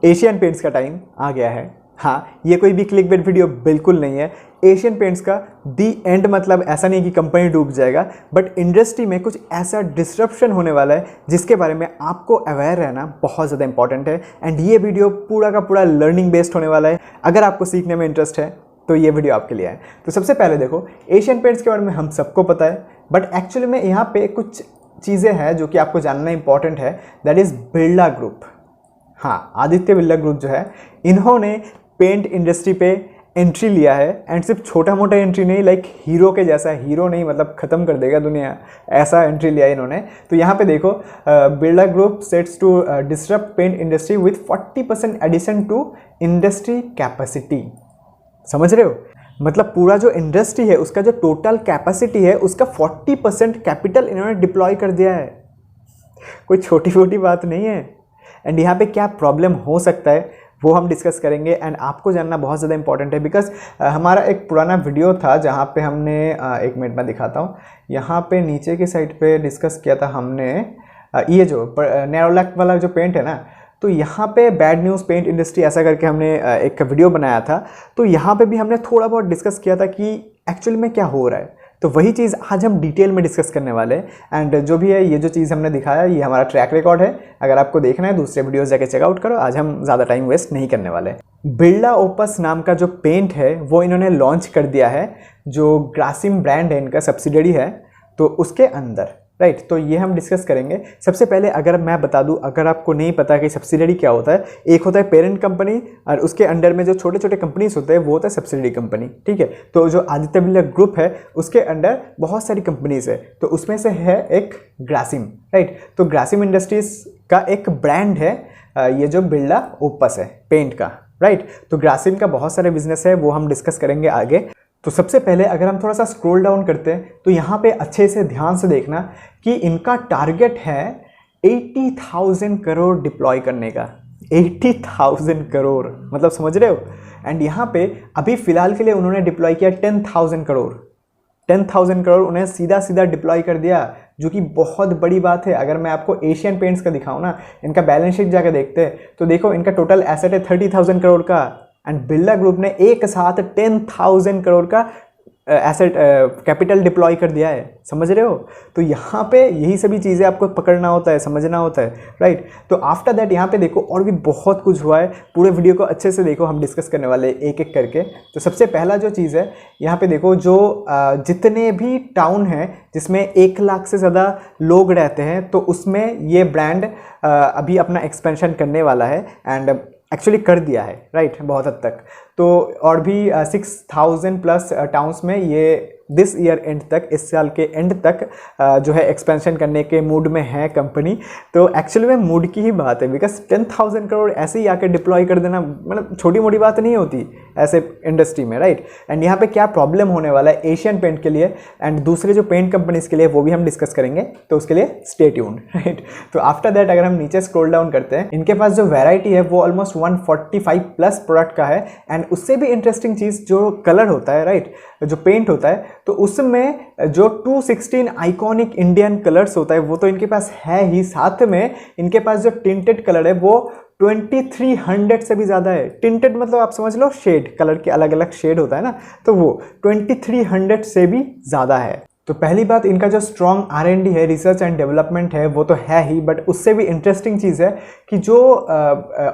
Asian paints का time आ गया है। हाँ, ये कोई भी क्लिकबेट वीडियो बिल्कुल नहीं है। एशियन पेंट्स का दी एंड मतलब ऐसा नहीं कि कंपनी डूब जाएगा, बट इंडस्ट्री में कुछ ऐसा डिसरप्शन होने वाला है जिसके बारे में आपको अवेयर रहना बहुत ज़्यादा इंपॉर्टेंट है। एंड ये वीडियो पूरा का पूरा लर्निंग बेस्ड होने वाला है। अगर आपको सीखने में इंटरेस्ट है तो ये वीडियो आपके लिए है। तो सबसे पहले देखो, एशियन पेंट्स के बारे में हम सबको पता है, बट एक्चुअली में यहाँ पे कुछ चीज़ें हैं जो कि आपको जानना इंपॉर्टेंट है। That is Birla group. हाँ, आदित्य बिरला ग्रुप जो है, इन्होंने पेंट इंडस्ट्री पे एंट्री लिया है। एंड सिर्फ छोटा मोटा एंट्री नहीं, लाइक हीरो के जैसा, हीरो नहीं मतलब ख़त्म कर देगा दुनिया, ऐसा एंट्री लिया है इन्होंने। तो यहाँ पे देखो, Birla group sets to disrupt paint industry with 40% addition to industry capacity. समझ रहे हो? मतलब पूरा जो इंडस्ट्री है उसका जो टोटल कैपेसिटी है उसका 40% कैपिटल इन्होंने डिप्लॉय कर दिया है। कोई छोटी छोटी बात नहीं है। एंड यहाँ पे क्या प्रॉब्लम हो सकता है वो हम डिस्कस करेंगे। एंड आपको जानना बहुत ज़्यादा इंपॉर्टेंट है, बिकॉज हमारा एक पुराना वीडियो था जहाँ पे हमने एक मिनट में दिखाता हूँ, यहाँ पे नीचे की साइड पे डिस्कस किया था हमने ये जो नेरोलैक वाला जो पेंट है ना, तो यहाँ पे बैड न्यूज़ पेंट इंडस्ट्री ऐसा करके हमने एक वीडियो बनाया था। तो यहाँ पे भी हमने थोड़ा बहुत डिस्कस किया था कि एक्चुअली में क्या हो रहा है। तो वही चीज़ आज हम डिटेल में डिस्कस करने वाले हैं। एंड जो भी है, ये जो चीज़ हमने दिखाया ये हमारा ट्रैक रिकॉर्ड है। अगर आपको देखना है दूसरे वीडियोस जाके चेकआउट करो। आज हम ज़्यादा टाइम वेस्ट नहीं करने वाले। बिरला ओपस नाम का जो पेंट है वो इन्होंने लॉन्च कर दिया है, जो ग्रासिम ब्रांड है इनका सब्सिडरी है, तो उसके अंदर राइट। तो ये हम डिस्कस करेंगे। सबसे पहले अगर मैं बता दूं, अगर आपको नहीं पता कि सब्सिडरी क्या होता है, एक होता है पेरेंट कंपनी और उसके अंडर में जो छोटे छोटे कंपनीज होते हैं वो होता है सब्सिडरी कंपनी। ठीक है, तो जो आदित्य बिरला ग्रुप है उसके अंडर बहुत सारी कंपनीज है, तो उसमें से है एक ग्रासिम, राइट। तो ग्रासिम इंडस्ट्रीज का एक ब्रांड है ये जो बिरला ओपस है पेंट का, राइट। तो ग्रासिम का बहुत सारे बिजनेस है, वो हम डिस्कस करेंगे आगे। तो सबसे पहले अगर हम थोड़ा सा स्क्रॉल डाउन करते हैं तो यहाँ पे अच्छे से ध्यान से देखना कि इनका टारगेट है 80,000 करोड़ डिप्लॉय करने का। 80,000 करोड़ मतलब समझ रहे हो। एंड यहाँ पे अभी फिलहाल के लिए उन्होंने डिप्लॉय किया 10,000 करोड़। 10,000 करोड़ उन्हें सीधा सीधा डिप्लॉय कर दिया, जो कि बहुत बड़ी बात है। अगर मैं आपको एशियन पेंट्स का दिखाऊं ना, इनका बैलेंस शीट जाकर देखते हैं तो देखो इनका टोटल एसेट है 30,000 करोड़ का। एंड बिरला ग्रुप ने एक साथ 10,000 करोड़ का एसेट कैपिटल डिप्लॉय कर दिया है। समझ रहे हो? तो यहाँ पे यही सभी चीज़ें आपको पकड़ना होता है, समझना होता है, राइट। तो आफ्टर दैट यहाँ पे देखो और भी बहुत कुछ हुआ है। पूरे वीडियो को अच्छे से देखो, हम डिस्कस करने वाले एक एक करके। तो सबसे पहला जो चीज़ है यहाँ पे देखो, जो जितने भी टाउन हैं जिसमें 1 लाख से ज़्यादा लोग रहते हैं, तो उसमें ये ब्रांड अभी अपना एक्सपेंशन करने वाला है। एंड एक्चुअली कर दिया है, राइट, बहुत हद तक। तो और भी 6,000 प्लस टाउन्स में ये दिस ईयर एंड तक, इस साल के एंड तक जो है एक्सपेंशन करने के मूड में है कंपनी। तो एक्चुअली में मूड की ही बात है, बिकॉज 10,000 करोड़ ऐसे ही आके डिप्लॉय कर देना मतलब छोटी मोटी बात नहीं होती ऐसे इंडस्ट्री में, राइट। एंड यहाँ पे क्या प्रॉब्लम होने वाला है एशियन पेंट के लिए एंड दूसरे जो पेंट कंपनीज के लिए, वो भी हम डिस्कस करेंगे। तो उसके लिए स्टे ट्यून्ड, राइट। तो आफ्टर दैट अगर हम नीचे स्क्रॉल डाउन करते हैं, इनके पास जो वैरायटी है वो ऑलमोस्ट 145 प्लस प्रोडक्ट का है। एंड उससे भी इंटरेस्टिंग चीज़ जो कलर होता है, राइट, जो पेंट होता है, तो उसमें जो 216 आइकॉनिक इंडियन कलर्स होता है वो तो इनके पास है ही, साथ में इनके पास जो टिंटेड कलर है वो 2300 से भी ज़्यादा है। टिंटेड मतलब आप समझ लो शेड, कलर के अलग अलग शेड होता है ना, तो वो 2300 से भी ज़्यादा है। तो पहली बात, इनका जो स्ट्रॉन्ग R&D है, रिसर्च एंड डेवलपमेंट है, वो तो है ही, बट उससे भी इंटरेस्टिंग चीज़ है कि जो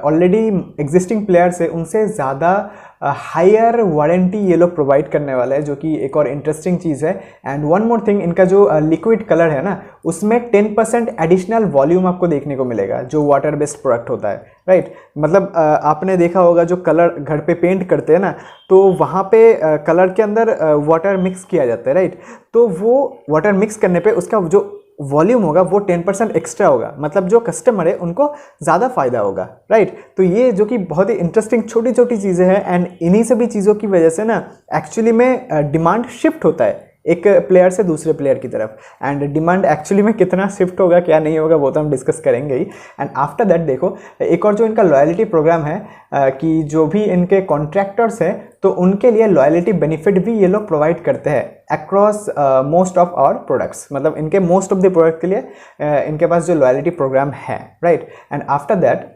ऑलरेडी एग्जिस्टिंग प्लेयर्स है उनसे ज़्यादा हायर वारंटी ये लोग प्रोवाइड करने वाला है, जो कि एक और इंटरेस्टिंग चीज़ है। एंड वन मोर थिंग, इनका जो लिक्विड कलर है ना, उसमें 10% एडिशनल वॉल्यूम आपको देखने को मिलेगा, जो वाटर बेस्ड प्रोडक्ट होता है, राइट। मतलब आपने देखा होगा जो कलर घर पे पेंट करते हैं ना, तो वहाँ पे कलर के अंदर वाटर मिक्स किया जाता है, राइट। तो वो वाटर मिक्स करने पे उसका जो वॉल्यूम होगा वो 10% एक्स्ट्रा होगा, मतलब जो कस्टमर है उनको ज़्यादा फायदा होगा, राइट। तो ये जो कि बहुत ही इंटरेस्टिंग छोटी छोटी चीज़ें हैं। एंड इन्हीं सभी चीज़ों की वजह से ना एक्चुअली में डिमांड शिफ्ट होता है एक प्लेयर से दूसरे प्लेयर की तरफ। एंड डिमांड एक्चुअली में कितना शिफ्ट होगा, क्या नहीं होगा, वो तो हम डिस्कस करेंगे ही। एंड आफ्टर दैट देखो, एक और जो इनका लॉयल्टी प्रोग्राम है कि जो भी इनके कॉन्ट्रैक्टर्स हैं तो उनके लिए लॉयल्टी बेनिफिट भी ये लोग प्रोवाइड करते हैं across most of our products. मतलब इनके मोस्ट ऑफ द प्रोडक्ट के लिए इनके पास जो लॉयल्टी प्रोग्राम है, right. And after that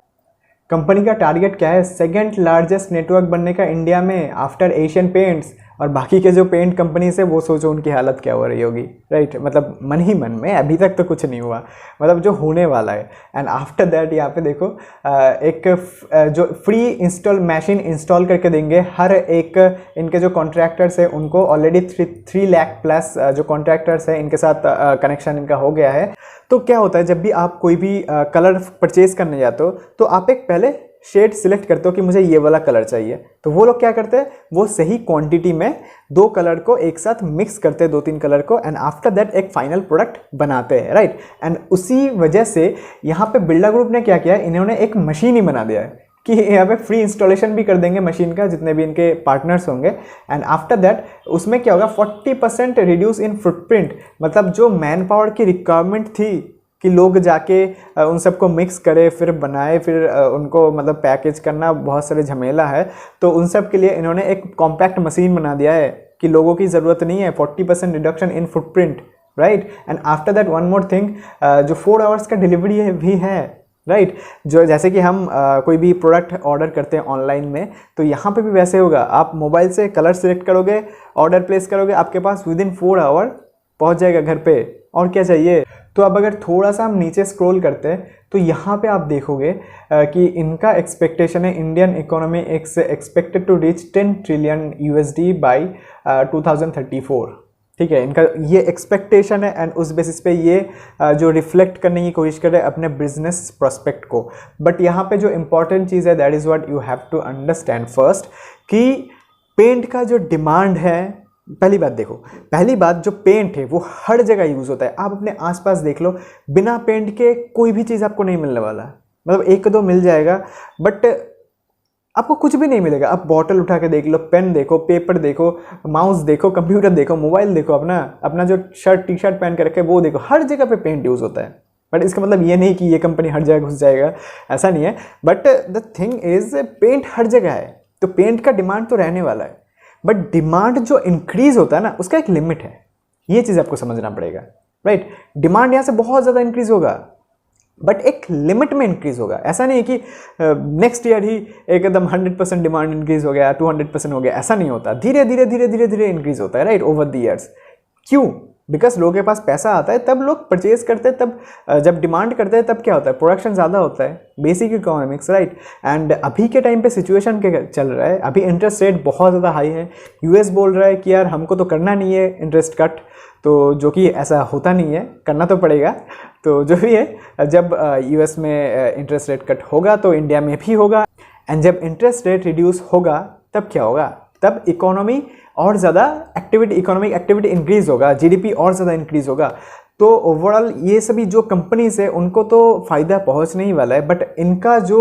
company का टारगेट क्या है, सेकंड लार्जेस्ट नेटवर्क बनने का इंडिया में आफ्टर एशियन पेंट्स। और बाकी के जो पेंट कंपनीज है वो सोचो उनकी हालत क्या हो रही होगी, राइट। मतलब मन ही मन में, अभी तक तो कुछ नहीं हुआ, मतलब जो होने वाला है। एंड आफ्टर दैट यहाँ पे देखो एक जो फ्री इंस्टॉल मशीन इंस्टॉल करके देंगे हर एक, इनके जो कॉन्ट्रैक्टर्स है उनको ऑलरेडी 3 लाख प्लस जो कॉन्ट्रैक्टर्स है इनके साथ कनेक्शन इनका हो गया है। तो क्या होता है, जब भी आप कोई भी कलर परचेज करने जाते हो तो आप एक पहले शेड सिलेक्ट करते हो कि मुझे ये वाला कलर चाहिए। तो वो लोग क्या करते हैं, वो सही क्वांटिटी में 2 कलर को एक साथ मिक्स करते हैं, 2-3 कलर को, एंड आफ्टर दैट एक फाइनल प्रोडक्ट बनाते हैं, राइट। एंड उसी वजह से यहाँ पे बिरला ग्रुप ने क्या किया है, इन्होंने एक मशीन ही बना दिया है कि यहाँ पे फ्री इंस्टॉलेशन भी कर देंगे मशीन का, जितने भी इनके पार्टनर्स होंगे। एंड आफ्टर दैट उसमें क्या होगा, 40% रिड्यूस इन फुटप्रिंट। मतलब जो मैन पावर की रिक्वायरमेंट थी कि लोग जाके उन सबको मिक्स करे, फिर बनाए, फिर उनको मतलब पैकेज करना बहुत सारे झमेला है, तो उन सब के लिए इन्होंने एक कॉम्पैक्ट मशीन बना दिया है कि लोगों की ज़रूरत नहीं है। 40% reduction in footprint, right. And after that one more thing, जो 4 आवर्स का डिलीवरी है भी है, राइट। जो जैसे कि हम कोई भी प्रोडक्ट ऑर्डर करते हैं ऑनलाइन में, तो यहाँ पे भी वैसे होगा। आप मोबाइल से कलर सेलेक्ट करोगे, ऑर्डर प्लेस करोगे, आपके पास विदिन 4 आवर पहुँच जाएगा घर पे, और क्या चाहिए। तो अब अगर थोड़ा सा हम नीचे स्क्रॉल करते हैं तो यहाँ पे आप देखोगे कि इनका एक्सपेक्टेशन है, Indian economy expected to reach 10 trillion USD by 2034। ठीक है, इनका ये एक्सपेक्टेशन है, एंड उस बेसिस पे ये जो रिफ्लेक्ट करने की कोशिश कर रहे हैं अपने बिजनेस प्रोस्पेक्ट को। बट यहाँ पे जो इंपॉर्टेंट चीज़ है, that is what you have to understand first, कि पेंट का जो डिमांड है, पहली बात देखो, पहली बात जो पेंट है वो हर जगह यूज़ होता है। आप अपने आसपास देख लो, बिना पेंट के कोई भी चीज़ आपको नहीं मिलने वाला। मतलब 1-2 मिल जाएगा, बट आपको कुछ भी नहीं मिलेगा। आप बॉटल उठा के देख लो, पेन देखो, पेपर देखो, माउस देखो, कंप्यूटर देखो, मोबाइल देखो, अपना जो शर्ट टी शर्ट पहन के रखे वो देखो, हर जगह पे पेंट यूज़ होता है। बट इसका मतलब ये नहीं कि ये कंपनी हर जगह घुस जाएगा, ऐसा नहीं है। But the thing is, paint हर जगह है, तो पेंट का डिमांड तो रहने वाला है। बट डिमांड जो इंक्रीज होता है ना, उसका एक लिमिट है, ये चीज़ आपको समझना पड़ेगा, राइट। डिमांड यहाँ से बहुत ज़्यादा इंक्रीज होगा, बट एक लिमिट में इंक्रीज होगा। ऐसा नहीं है कि नेक्स्ट ईयर ही एकदम 100% डिमांड इंक्रीज हो गया, 200% हो गया, ऐसा नहीं होता। धीरे धीरे धीरे धीरे धीरे इंक्रीज होता है, राइट, ओवर द ईयर्स। क्यों? बिकॉज लोगों के पास पैसा आता है, तब लोग परचेज करते हैं, तब जब डिमांड करते हैं तब क्या होता है, प्रोडक्शन ज़्यादा होता है, बेसिक इकोनॉमिक्स, राइट। एंड अभी के टाइम पे सिचुएशन क्या चल रहा है, अभी इंटरेस्ट रेट बहुत ज़्यादा हाई है। US बोल रहा है कि यार हमको तो करना नहीं है इंटरेस्ट कट, तो जो कि ऐसा होता नहीं है, करना तो पड़ेगा। तो जो भी है, जब US में इंटरेस्ट रेट कट होगा तो इंडिया में भी होगा, एंड जब इंटरेस्ट रेट रिड्यूस होगा तब क्या होगा, तब इकोनॉमी और ज़्यादा इकोनॉमिक एक्टिविटी इंक्रीज होगा, GDP और ज़्यादा इंक्रीज होगा। तो ओवरऑल ये सभी जो कंपनीज है उनको तो फ़ायदा पहुंचने ही वाला है। बट इनका जो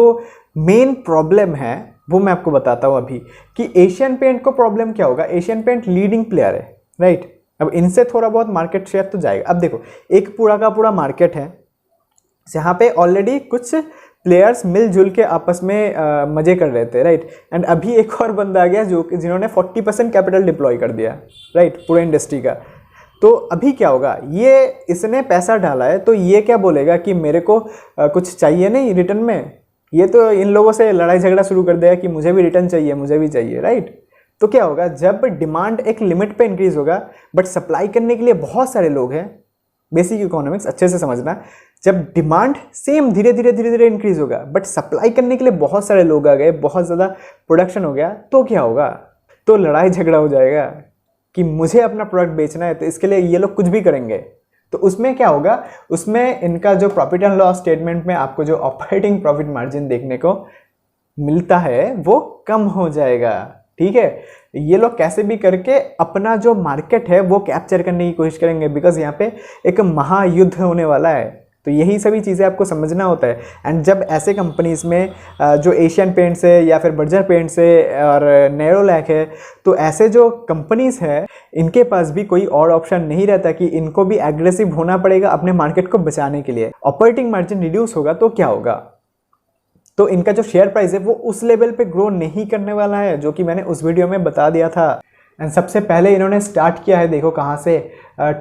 मेन प्रॉब्लम है वो मैं आपको बताता हूँ अभी, कि एशियन पेंट को प्रॉब्लम क्या होगा। एशियन पेंट लीडिंग प्लेयर है, राइट। अब इनसे थोड़ा बहुत मार्केट शेयर तो जाएगा। अब देखो, एक पूरा का पूरा मार्केट है जहाँ पे ऑलरेडी कुछ प्लेयर्स मिलजुल के आपस में मजे कर रहे थे, राइट। एंड अभी एक और बंदा आ गया जिन्होंने 40% कैपिटल डिप्लॉय कर दिया, राइट, पूरे इंडस्ट्री का। तो अभी क्या होगा, ये इसने पैसा डाला है, तो ये क्या बोलेगा कि मेरे को कुछ चाहिए नहीं रिटर्न में। ये तो इन लोगों से लड़ाई झगड़ा शुरू कर देगा कि मुझे भी रिटर्न चाहिए, मुझे भी चाहिए, राइट। तो क्या होगा, जब डिमांड एक लिमिट पे इंक्रीज होगा, बट सप्लाई करने के लिए बहुत सारे लोग हैं, बेसिक इकोनॉमिक्स अच्छे से समझना, जब डिमांड सेम धीरे धीरे धीरे धीरे इंक्रीज होगा, बट सप्लाई करने के लिए बहुत सारे लोग आ गए, बहुत ज़्यादा प्रोडक्शन हो गया, तो क्या होगा, तो लड़ाई झगड़ा हो जाएगा कि मुझे अपना प्रोडक्ट बेचना है, तो इसके लिए ये लोग कुछ भी करेंगे। तो उसमें क्या होगा, उसमें इनका जो प्रॉफिट एंड लॉस स्टेटमेंट में आपको जो ऑपरेटिंग प्रॉफिट मार्जिन देखने को मिलता है वो कम हो जाएगा, ठीक है। ये लोग कैसे भी करके अपना जो मार्केट है वो कैप्चर करने की कोशिश करेंगे, बिकॉज यहाँ पे एक महायुद्ध होने वाला है। तो यही सभी चीज़ें आपको समझना होता है। एंड जब ऐसे कंपनीज में जो एशियन पेंट्स है या फिर बर्जर पेंट्स है और नेरोलैक है, तो ऐसे जो कंपनीज है इनके पास भी कोई और ऑप्शन नहीं रहता कि इनको भी एग्रेसिव होना पड़ेगा अपने मार्केट को बचाने के लिए। ऑपरेटिंग मार्जिन रिड्यूस होगा तो क्या होगा, तो इनका जो शेयर प्राइस है वो उस लेवल पे ग्रो नहीं करने वाला है, जो कि मैंने उस वीडियो में बता दिया था। एंड सबसे पहले इन्होंने स्टार्ट किया है, देखो कहाँ से,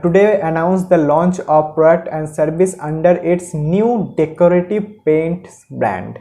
today announce the launch of product and service under its new decorative paints brand.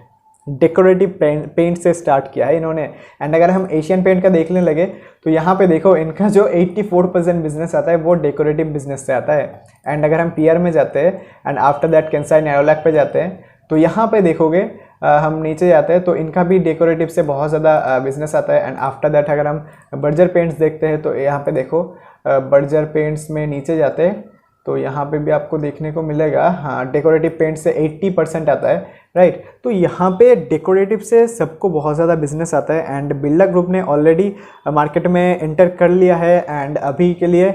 Decorative paint से स्टार्ट किया है इन्होंने। एंड अगर हम एशियन पेंट का देखने लगे तो यहाँ पे देखो इनका जो 84% बिजनेस आता है वो डेकोरेटिव बिजनेस से आता है। एंड अगर हम पीआर में जाते हैं एंड आफ्टर दैट कैंसाई नेरोलैक पे जाते हैं तो यहाँ पे देखोगे हम नीचे जाते हैं तो इनका भी डेकोरेटिव से बहुत ज़्यादा बिजनेस आता है। एंड आफ्टर दैट अगर हम बर्जर पेंट्स देखते हैं तो यहाँ पे देखो बर्जर पेंट्स में नीचे जाते हैं तो यहाँ पे भी आपको देखने को मिलेगा, हाँ डेकोरेटिव पेंट से 80% आता है, राइट। तो यहाँ पे डेकोरेटिव से सबको बहुत ज़्यादा बिजनेस आता है। एंड बिरला ग्रुप ने ऑलरेडी मार्केट में एंटर कर लिया है एंड अभी के लिए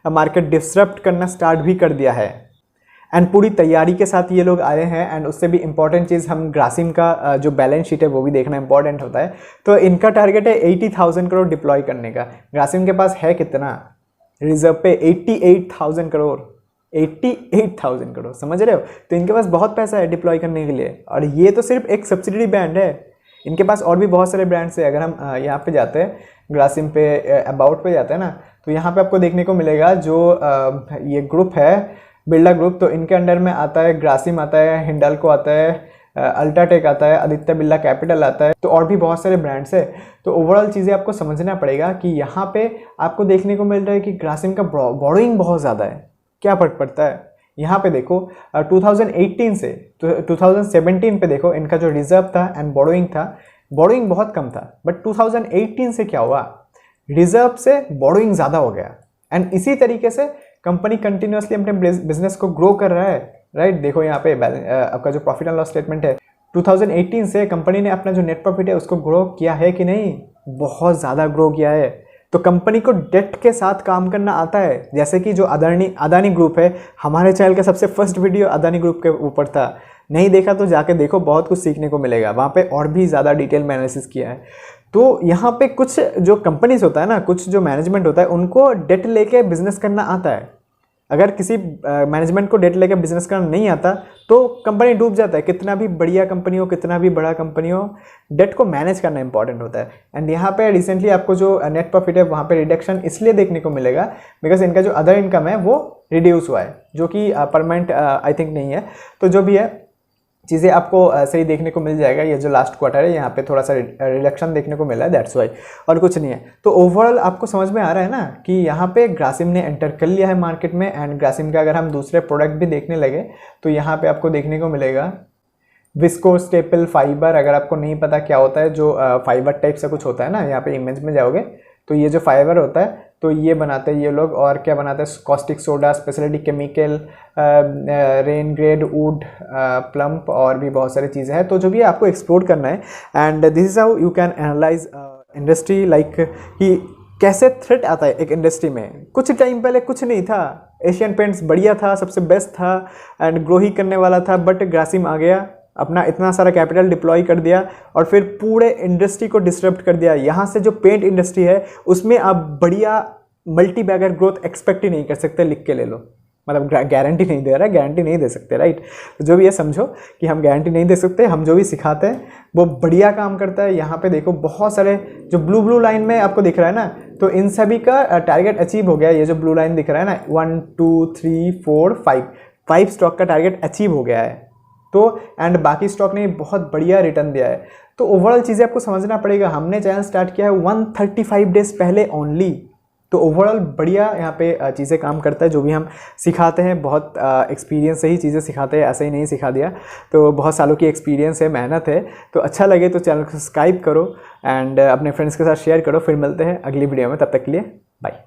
मार्केट डिसरप्ट करना स्टार्ट भी कर दिया है। एंड पूरी तैयारी के साथ ये लोग आए हैं। एंड उससे भी इम्पॉर्टेंट चीज़ हम ग्रासिम का जो बैलेंस शीट है वो भी देखना इंपॉर्टेंट होता है। तो इनका टारगेट है 80,000 करोड़ डिप्लॉय करने का। ग्रासिम के पास है कितना रिजर्व पे? 88,000 करोड़, 88,000 करोड़, समझ रहे हो? तो इनके पास बहुत पैसा है डिप्लॉय करने के लिए। और ये तो सिर्फ एक सब्सिडरी ब्रांड है, इनके पास और भी बहुत सारे ब्रांड्स है। अगर हम यहाँ पे जाते हैं ग्रासिम पे, अबाउट पे जाते हैं ना, तो यहाँ पे आपको देखने को मिलेगा जो ये ग्रुप है बिरला ग्रुप, तो इनके अंडर में आता है ग्रासिम आता है, हिंडाल्को आता है, अल्ट्राटेक आता है, आदित्य बिरला कैपिटल आता है, तो और भी बहुत सारे ब्रांड्स है। तो ओवरऑल चीज़ें आपको समझना पड़ेगा कि यहाँ पे आपको देखने को मिल रहा है कि ग्रासिम का बोरोइंग बहुत ज़्यादा है। क्या फर्क पड़ता है? यहाँ पे देखो 2018 से 2017 पे देखो इनका जो रिजर्व था एंड बोरोइंग था, बोरोइंग बहुत कम था। बट 2018 से क्या हुआ, रिजर्व से बोरोइंग ज़्यादा हो गया। एंड इसी तरीके से कंपनी कंटिन्यूसली अपने बिजनेस को ग्रो कर रहा है, राइट। देखो यहाँ पे आपका जो प्रॉफिट एंड लॉस स्टेटमेंट है, 2018 से कंपनी ने अपना जो नेट प्रॉफिट है उसको ग्रो किया है कि नहीं? बहुत ज़्यादा ग्रो किया है। तो कंपनी को डेट के साथ काम करना आता है। जैसे कि जो अदानी ग्रुप है, हमारे चैनल का सबसे फर्स्ट वीडियो अदानी ग्रुप के ऊपर था, नहीं देखा तो जाके देखो, बहुत कुछ सीखने को मिलेगा वहाँ पे, और भी ज़्यादा डिटेल में एनालिसिस किया है। तो यहाँ पे कुछ जो कंपनीज होता है ना, कुछ जो मैनेजमेंट होता है, उनको डेट लेके बिजनेस करना आता है। अगर किसी मैनेजमेंट को डेट लेके बिजनेस करना नहीं आता तो कंपनी डूब जाता है। कितना भी बढ़िया कंपनी हो, कितना भी बड़ा कंपनी हो, डेट को मैनेज करना इंपॉर्टेंट होता है। एंड यहाँ पे रिसेंटली आपको जो नेट प्रॉफिट है वहाँ पे रिडक्शन इसलिए देखने को मिलेगा बिकॉज इनका जो अदर इनकम है वो रिड्यूस हुआ है, जो कि परमानेंट आई थिंक नहीं है। तो जो भी है चीज़ें आपको सही देखने को मिल जाएगा। ये जो लास्ट क्वार्टर है यहाँ पे थोड़ा सा रिडक्शन देखने को मिला है, दैट्स वाई, और कुछ नहीं है। तो ओवरऑल आपको समझ में आ रहा है ना कि यहाँ पे ग्रासिम ने एंटर कर लिया है मार्केट में। एंड ग्रासिम का अगर हम दूसरे प्रोडक्ट भी देखने लगे तो यहाँ पे आपको देखने को मिलेगा विस्कोस स्टेपल फाइबर। अगर आपको नहीं पता क्या होता है, जो फाइबर टाइप से कुछ होता है ना, यहाँ पे इमेज में जाओगे तो ये जो फाइबर होता है तो ये बनाते हैं ये लोग। और क्या बनाते हैं? Caustic soda, speciality chemical, rain grade would, plump, और भी बहुत सारी चीज़ें हैं। तो जो भी आपको एक्सप्लोर करना है। And this is how you can analyse industry, like कि कैसे थ्रेट आता है एक इंडस्ट्री में। कुछ टाइम पहले कुछ नहीं था, एशियन पेंट्स बढ़िया था, सबसे बेस्ट था एंड ग्रो ही करने वाला था। बट ग्रासिम आ गया, अपना इतना सारा कैपिटल डिप्लॉय कर दिया और फिर पूरे इंडस्ट्री को डिस्टर्ब कर दिया। यहाँ से जो पेंट इंडस्ट्री है उसमें आप बढ़िया मल्टी बैगर ग्रोथ एक्सपेक्ट ही नहीं कर सकते, लिख के ले लो। मतलब गारंटी नहीं दे रहा है, गारंटी नहीं दे सकते, राइट। तो जो भी ये समझो कि हम गारंटी नहीं दे सकते, हम जो भी सिखाते हैं वो बढ़िया काम करता है। यहाँ पे देखो बहुत सारे जो ब्लू लाइन में आपको दिख रहा है ना, तो इन सभी का टारगेट अचीव हो गया। ये जो ब्लू लाइन दिख रहा है ना, 1 2 3 4 5 स्टॉक का टारगेट अचीव हो गया है। तो एंड बाकी स्टॉक ने बहुत बढ़िया रिटर्न दिया है। तो ओवरऑल चीज़ें आपको समझना पड़ेगा। हमने चैनल स्टार्ट किया है 135 डेज पहले ओनली। तो ओवरऑल बढ़िया यहाँ पे चीज़ें काम करता है। जो भी हम सिखाते हैं बहुत एक्सपीरियंस से ही चीज़ें सिखाते हैं, ऐसे ही नहीं सिखा दिया। तो बहुत सालों की एक्सपीरियंस है, मेहनत है। तो अच्छा लगे तो चैनल को सब्सक्राइब करो एंड अपने फ्रेंड्स के साथ शेयर करो। फिर मिलते हैं अगली वीडियो में, तब तक के लिए बाय।